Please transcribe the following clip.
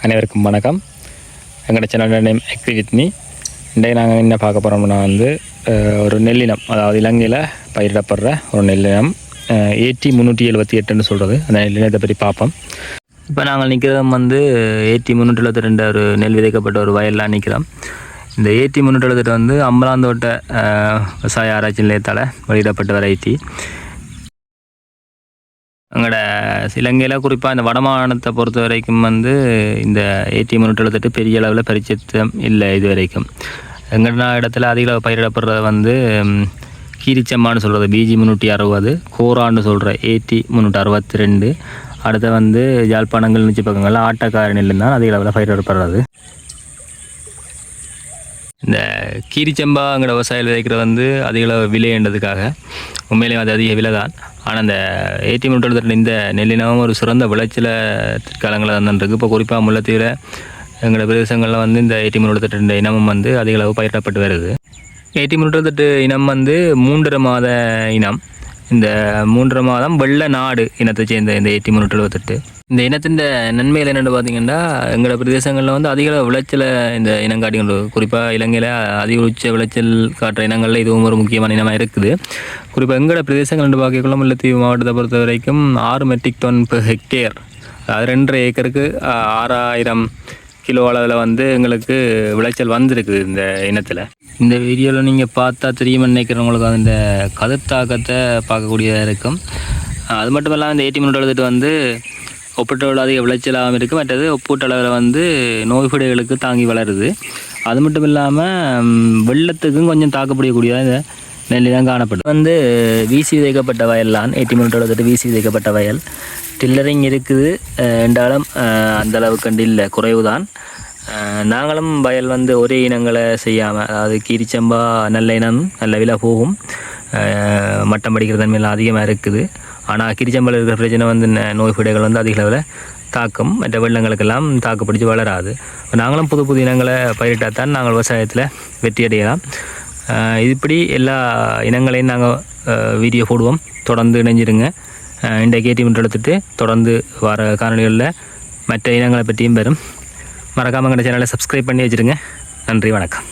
அனைவருக்கும் வணக்கம். எங்களோட channel name agree with me. இன்றைக்கு நாங்கள் என்ன பார்க்க போகிறோம்னா ஒரு நெல்லினம், அதாவது இலங்கையில் பயிரிடப்படுற ஒரு நெல்லினம் AT 378ன்னு சொல்கிறது. அந்த நெல்லினத்தை பற்றி பார்ப்போம். இப்போ நாங்கள் நிற்கிறோம் AT 372 ஒரு நெல் விதைக்கப்பட்ட ஒரு வயல்லாம் நிற்கிறோம். இந்த AT 378 அம்பலாந்தோட்ட விவசாய ஆராய்ச்சி நிலையத்தால் வெளியிடப்பட்ட வெரைட்டி. எங்களோட இலங்கையில் குறிப்பாக இந்த வடமாகாணத்தை பொறுத்த வரைக்கும் இந்த AT 378 பெரிய அளவில் பரிச்சயம் இல்லை. இது வரைக்கும் எங்களோட இடத்துல அதிக அளவு பயிரிடப்படுறது கீரிச்சம்மான்னு சொல்கிறது BG 360, கோரான்னு சொல்கிற AT 362. அடுத்து யாழ்ப்பாணங்கள் நிச்சய பக்கங்களில் ஆட்டக்கார நெல் தான் அதிக அளவில் பயிரிடப்படுறது. இந்த கீரிச்சம்பா எங்களோட விவசாயிகள் விதைக்கிறது அதிக அளவு விலைன்றதுக்காக உண்மையிலேயும் அது அதிக விலை தான். ஆனால் இந்த AT 378 இந்த நெல்லினமும் ஒரு சிறந்த விளைச்சல காலங்களில் வந்துருக்கு. இப்போ குறிப்பாக முல்லைத்தீவில் எங்களோட பிரதேசங்களில் இந்த AT 378 இனமும் அதிக அளவு பயிரிடப்பட்டு வருது. AT 378 இனம் 3.5 மாத இனம். இந்த 3.5 மாதம் வெள்ளை நாடு இனத்தை சேர்ந்த இந்த AT 378. இந்த இனத்தின் நன்மைகள் என்னென்னு பார்த்தீங்கன்னா, எங்களோட பிரதேசங்களில் அதிக விளைச்சலை இந்த இனம் காட்டிக்கொண்டு, குறிப்பாக இலங்கையில் அதிக உச்ச விளைச்சல் காட்டுற இனங்களில் இதுவும் ஒரு முக்கியமான இனமாக இருக்குது. குறிப்பாக எங்களோட பிரதேசங்கள் பார்க்கக்குள்ள முல்லைத்தீவு மாவட்டத்தை பொறுத்த வரைக்கும் 6 மெட்ரிக் டன் per ஹெக்டேர், அது 2.5 ஏக்கருக்கு 6000 கிலோ அளவில் எங்களுக்கு விளைச்சல் வந்திருக்குது இந்த இனத்தில். இந்த வீடியோவில் நீங்கள் பார்த்தா தெரியுமென்னு நினைக்கிறவங்களுக்கு அந்த கதிர்த்தாக்கத்தை பார்க்கக்கூடியதாக இருக்கும். அது மட்டும் இல்லாமல் இந்த AT 378 ஒப்பீட்டளவில் அதிக விளைச்சலாகவும் இருக்குது. மற்றது ஒப்பீட்டளவில் நோய்படைகளுக்கு தாங்கி வளருது. அது மட்டும் இல்லாமல் வெள்ளத்துக்கும் கொஞ்சம் தாக்கப்படக்கூடியதாக இந்த நெல் தான் காணப்படும். வீசி விதைக்கப்பட்ட வயல்லாம் AT 378 வீசி விதைக்கப்பட்ட வயல். டில்லரிங் இருக்குது என்றாலும் அந்தளவுக்கு இல்லை, குறைவு தான். நாங்களும் வயல் ஒரே இனங்களை செய்யாமல், அதாவது கீரிச்சம்பா நல்ல இனம், நல்ல விலை போகும், மட்டம் படிக்கிற தன்மையெல்லாம் அதிகமாக இருக்குது. ஆனால் கீரிச்சம்பால் இருக்கிற பிரச்சனை நோய்படைகள் அதிக அளவில் தாக்கம், மற்ற வெள்ளங்களுக்கெல்லாம் தாக்குப்பிடிச்சு வளராது. நாங்களும் புது புது இனங்களை பயிரிட்டால் தான் நாங்கள் விவசாயத்தில் வெற்றி அடையலாம். இப்படி எல்லா இனங்களையும் நாங்கள் வீடியோ போடுவோம். தொடர்ந்து இணைஞ்சிருங்க. இன்றைக்கு AT 378 தொடர்ந்து வர காணொலிகளில் மற்ற இனங்களை பற்றியும் பெறும். மறக்காமல் எங்கள் சேனலை சப்ஸ்கிரைப் பண்ணி வச்சுருங்க. நன்றி, வணக்கம்.